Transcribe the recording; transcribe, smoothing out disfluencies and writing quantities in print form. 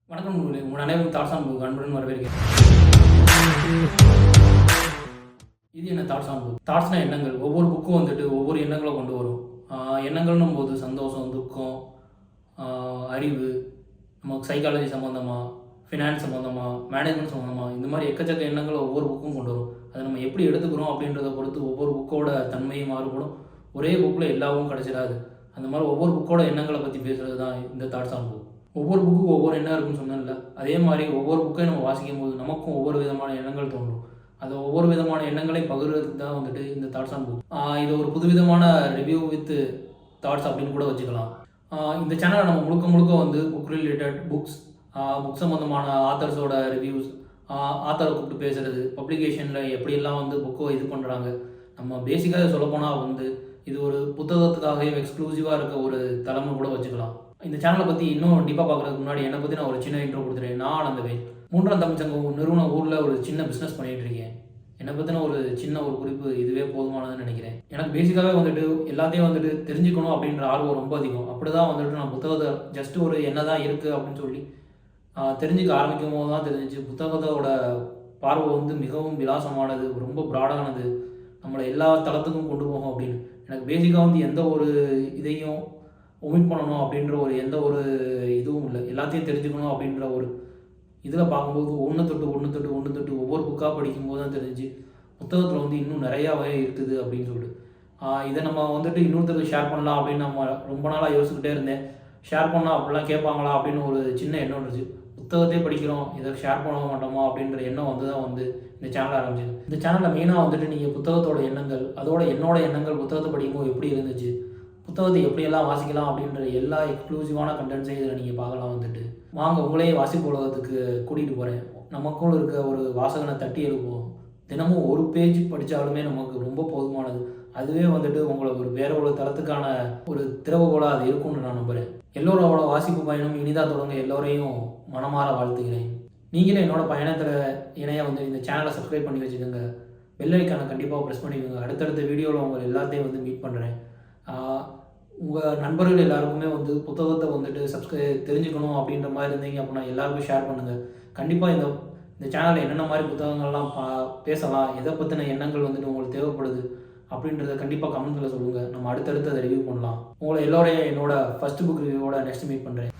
வணக்கம் நண்பர்களே, உங்கள் அனைவரும் தாட்ஸ் ஆன் புக் அன்புடன் வரவேற்கிறேன். இது என்ன தாட்ஸ் ஆன் புக்? தாட்ஸ்னா எண்ணங்கள். ஒவ்வொரு புக்கும் வந்துட்டு ஒவ்வொரு எண்ணங்களை கொண்டு வரும். எண்ணங்கள்னும் போது சந்தோஷம், துக்கம், அறிவு, நமக்கு சைக்காலஜி சம்மந்தமாக, ஃபினான்ஸ் சம்மந்தமாக, மேனேஜ்மெண்ட் சம்மந்தமாக, இந்த மாதிரி எக்கச்சக்க எண்ணங்களை ஒவ்வொரு புக்கும் கொண்டு வரும். அதை நம்ம எப்படி எடுத்துக்கிறோம் அப்படின்றத பொறுத்து ஒவ்வொரு புக்கோட தன்மையும் மாறுபடும். ஒரே புக்கில் எல்லாவும் கிடச்சிடாது. அந்த மாதிரி ஒவ்வொரு புக்கோட எண்ணங்களை பற்றி பேசுகிறது தான் இந்த தாட்ஸ் ஆன் புக். ஒவ்வொரு புக்கும் ஒவ்வொரு எண்ணம் இருக்குன்னு சொன்னதில்ல, அதே மாதிரி ஒவ்வொரு புக்கையும் நம்ம வாசிக்கும் போது நமக்கும் ஒவ்வொரு விதமான எண்ணங்கள் தோன்றும். அது ஒவ்வொரு விதமான எண்ணங்களை பகிர்றதுக்கு தான் வந்துட்டு இந்த தாட்ஸ் ஆன் புக். இது ஒரு புதுவிதமான ரிவ்யூ வித் தாட்ஸ் அப்படின்னு கூட வச்சுக்கலாம். இந்த சேனலை நம்ம முழுக்க முழுக்க வந்து புக் ரிலேட்டட் புக் சம்மந்தமான ஆத்தர்ஸோட ரிவ்யூஸ், ஆத்தரை கூப்பிட்டு பேசுகிறது, பப்ளிகேஷனில் எப்படியெல்லாம் வந்து புக்கை இது பண்ணுறாங்க, நம்ம பேசிக்காக சொல்லப்போனால் வந்து இது ஒரு புத்தகத்துக்காகவே எக்ஸ்க்ளூசிவாக இருக்க ஒரு தளம்னு கூட வச்சுக்கலாம். இந்த சேனலை பற்றி இன்னும் டீப்பாக பார்க்குறதுக்கு முன்னாடி என்னை பற்றி நான் ஒரு சின்ன இன்ட்ரோ கொடுத்துருக்கேன். நான் ஆனந்தவேல், மூன்றாம் தமிழ்ச்சங்கம் நிறுவன ஊரில் ஒரு சின்ன பிஸ்னஸ் பண்ணிகிட்டு இருக்கேன். என்னை பற்றின ஒரு சின்ன ஒரு குறிப்பு இதுவே போதுமானதுன்னு நினைக்கிறேன். எனக்கு பேசிக்காகவே வந்துட்டு எல்லாத்தையும் வந்துட்டு தெரிஞ்சுக்கணும் அப்படின்ற ஆர்வம் ரொம்ப அதிகம். அப்படி தான் வந்துட்டு நான் புத்தகத்தை ஜஸ்ட் ஒரு என்ன தான் இருக்குது அப்படின்னு சொல்லி தெரிஞ்சுக்க ஆரம்பிக்கும் போது தான் தெரிஞ்சிச்சு புத்தகத்தோட பார்வை வந்து மிகவும் விலாசமானது, ரொம்ப ப்ராடானது, நம்மளை எல்லா தளத்துக்கும் கொண்டு போகும் அப்படின்னு. எனக்கு பேசிக்காக வந்து எந்த ஒரு இதையும் ஒமிட் பண்ணணும் அப்படின்ற ஒரு எந்த ஒரு இதுவும் இல்லை. எல்லாத்தையும் தெரிஞ்சுக்கணும் அப்படின்ற ஒரு இதில் பார்க்கும்போது ஒன்று தொட்டு ஒவ்வொரு புக்காக படிக்கும்போது தான் தெரிஞ்சு புத்தகத்தில் வந்து இன்னும் நிறையாவே இருக்குது அப்படின்னு சொல்லிட்டு இதை நம்ம வந்துட்டு இன்னொருத்தருக்கு ஷேர் பண்ணலாம் அப்படின்னு நம்ம ரொம்ப நாளாக யோசிச்சுக்கிட்டே இருந்தேன். ஷேர் பண்ணலாம் அப்படிலாம் கேட்பாங்களா அப்படின்னு ஒரு சின்ன எண்ணம் இருந்துச்சு. புத்தகத்தையே படிக்கிறோம், இதை ஷேர் பண்ண மாட்டோமா அப்படின்ற எண்ணம் வந்து தான் வந்து இந்த சேனல் ஆரம்பிச்சிது. இந்த சேனலில் மெயினாக வந்துட்டு நீங்கள் புத்தகத்தோட எண்ணங்கள், அதோட என்னோட எண்ணங்கள் புத்தகத்தை படிக்கும்போது எப்படி இருந்துச்சு, புத்தகத்தை எப்படியெல்லாம் வாசிக்கலாம் அப்படின்ற எல்லா எக்ஸ்க்ளூசிவான கண்டென்ட்ஸையும் இதில் நீங்கள் பார்க்கலாம். வந்துட்டு வாங்க உங்களையே வாசிப்பு உலகத்துக்கு கூட்டிகிட்டு போகிறேன். நமக்குள்ள இருக்க ஒரு வாசகனை தட்டி எழுப்புவோம். தினமும் ஒரு பேஜ் படித்தாலுமே நமக்கு ரொம்ப போதுமானது. அதுவே வந்துட்டு உங்களை ஒரு வேற ஒரு தரத்துக்கான ஒரு திறவுகோலாக அது இருக்கும்னு நான் நம்புகிறேன். எல்லோரோட வாசிப்பு பயணம் இனிதாக தொடங்க எல்லோரையும் மனமாற வாழ்த்துகிறேன். நீங்களே என்னோட பயணத்தில் இணைய வந்து இந்த சேனலை சப்ஸ்கிரைப் பண்ணி வச்சுக்கோங்க. பெல் ஐக்கானை கண்டிப்பாக ப்ரெஸ் பண்ணிக்கோங்க. அடுத்தடுத்த வீடியோவில் உங்களை எல்லாத்தையும் வந்து மீட் பண்ணுறேன். உங்கள் நண்பர்கள் எல்லாருக்குமே வந்து புத்தகத்தை வந்துட்டு தெரிஞ்சுக்கணும் அப்படின்ற மாதிரி இருந்தீங்க அப்படின்னா எல்லாருக்கும் ஷேர் பண்ணுங்கள். கண்டிப்பாக இந்த சேனலில் என்னென்ன மாதிரி புத்தகங்கள்லாம் பேசலாம், எதை பற்றின எண்ணங்கள் வந்துட்டு உங்களுக்கு தேவைப்படுது அப்படின்றத கண்டிப்பாக கமெண்ட்ஸில் சொல்லுங்கள். நம்ம அடுத்தடுத்து அதை ரிவ்யூ பண்ணலாம். உங்களை எல்லோரையும் என்னோட ஃபஸ்ட் புக் ரிவ்யூவோட நெக்ஸ்ட் மீட் பண்ணுறேன்.